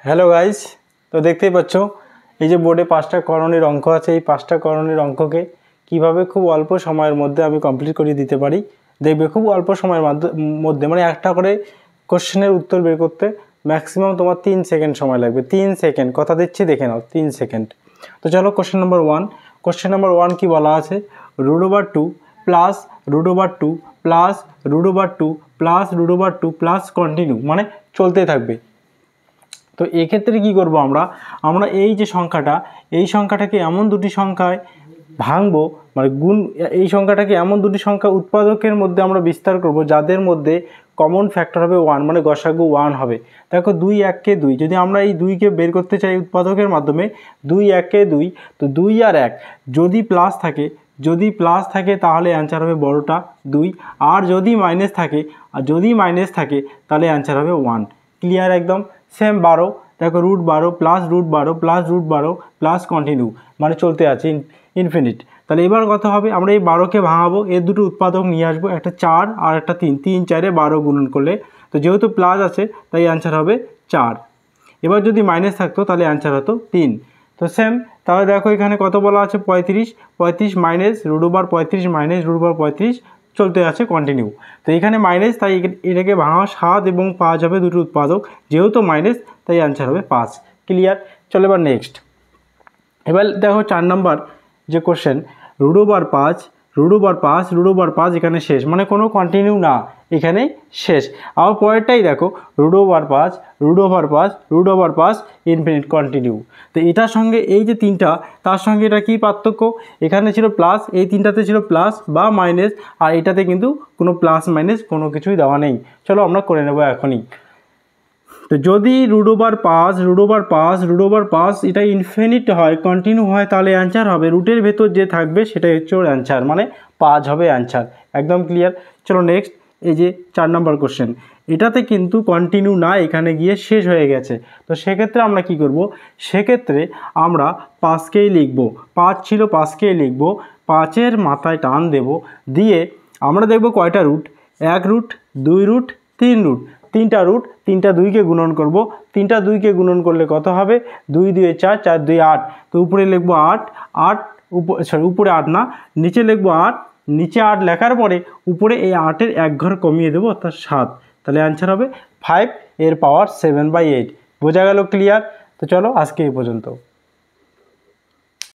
Hello guys, তো দেখতেই পাচ্ছ এই যে বোর্ডে 5টা করণীর অঙ্ক আছে। এই 5টা করণীর অঙ্ককে কিভাবে খুব অল্প সময়ের মধ্যে আমি কমপ্লিট করে দিতে পারি দেখবে। খুব অল্প সময়ের মধ্যে মানে একটা করে কোশ্চেনের উত্তর বের করতে ম্যাক্সিমাম তোমার 3 সেকেন্ড সময় লাগবে। 3 সেকেন্ড, কথা দিচ্ছি, দেখে নাও 3 সেকেন্ড। তো চলো কোশ্চেন নাম্বার 1। কোশ্চেন নাম্বার 1 কি বলা আছে? √2 plus √2 plus √2 plus √2 plus continue, মানে চলতে থাকবে। তো এক্ষেত্রে কি করব আমরা এই যে সংখ্যাটা, এই সংখ্যাটাকে এমন দুটি সংখ্যায় ভাঙবো, মানে গুণ, এই সংখ্যাটাকে এমন দুটি সংখ্যা উৎপাদকের মধ্যে আমরা বিস্তার করব যাদের মধ্যে কমন ফ্যাক্টর হবে 1, মানে গসাগু 1 হবে। দেখো 2 1 2, যদি আমরা এই 2কে বের করতে চাই উৎপাদকের মাধ্যমে, 2 1 2, তো 2 আর 1 যদি প্লাস থাকে তাহলে অ্যান্সার হবে বড়টা 2, আর যদি মাইনাস থাকে তাহলে অ্যান্সার হবে 1। ক্লিয়ার একদম? সেম 12, দেখো √12 প্লাস √12 প্লাস √12 প্লাস কন্টিনিউ, মানে চলতে আছে ইনফিনিট। তাহলে এবার কথা হবে আমরা এই 12কে ভাঙাবো, এর দুটো উৎপাদক নিয়ে আসবো, একটা 4 আর একটা 3, 3 4 12 গুণন করলে, তো যেহেতু প্লাস আছে তাই অ্যান্সার হবে 4। এবার যদি মাইনাস থাকতো তাহলে অ্যান্সার হতো 3। তো সেম, তাহলে দেখো এখানে কত বলা আছে? 35 মাইনাস √35 মাইনাস √35 চলতে আছে কন্টিনিউ। তো এখানে মাইনাস, তাই এটাকে ভাঙা 7 এবং 5 হবে দুটো উৎপাদক, যেহেতু মাইনাস তাই অ্যান্সার হবে 5। ক্লিয়ার? চলো এবার নেক্সট। এবার দেখো 4 নাম্বার যে কোশ্চেন, √5 এখানে শেষ, মানে কোনো কন্টিনিউ না, এখানে শেষ। আবার পরেরটাই দেখো √5 ইনফিনিট কন্টিনিউ। তো এটার সঙ্গে এই যে 3টা, তার সঙ্গে এটা কি পার্থক্য? এখানে ছিল প্লাস, এই 3টাতে ছিল প্লাস বা মাইনাস, আর এটাতে কিন্তু কোনো প্লাস মাইনাস কোনো কিছুই দেওয়া নেই। চলো আমরা করে নেব এখনই। তো যদি √5 এটা ইনফিনিট হয়, কন্টিনিউ হয়, তাহলে অ্যান্সার হবে রুটের ভেতর যে থাকবে সেটাই হচ্ছে ওর অ্যান্সার, মানে 5 হবে অ্যান্সার। একদম ক্লিয়ার? চলো নেক্সট, এই যে 4 নম্বর কোশ্চেন, এটাতে কিন্তু কন্টিনিউ না, এখানে গিয়ে শেষ হয়ে গেছে। তো সেক্ষেত্রে আমরা কি করব? সেক্ষেত্রে আমরা 5কেই লিখব, 5 ছিল 5কেই লিখব, 5-এর মাথায় টান দেব, দিয়ে আমরা দেখব কয়টা রুট, 1 রুট, 2 রুট, 3 রুট, 3টা রুট, 3টা 2কে গুণন করব, 3টা 2কে গুণন করলে কত হবে? 2 2 4, 4 2 8, তো উপরে লিখব 8, উপরে 8 না, নিচে লিখব 8, নিচে 8 লেখার পরে উপরে এই 8-এর 1 ঘর কমিয়ে দেবো, অর্থাৎ 7, তাহলে অ্যান্সার হবে 5 এর পাওয়ার 7/8। বোঝা গেল? ক্লিয়ার? তো চলো আজকে এই পর্যন্ত।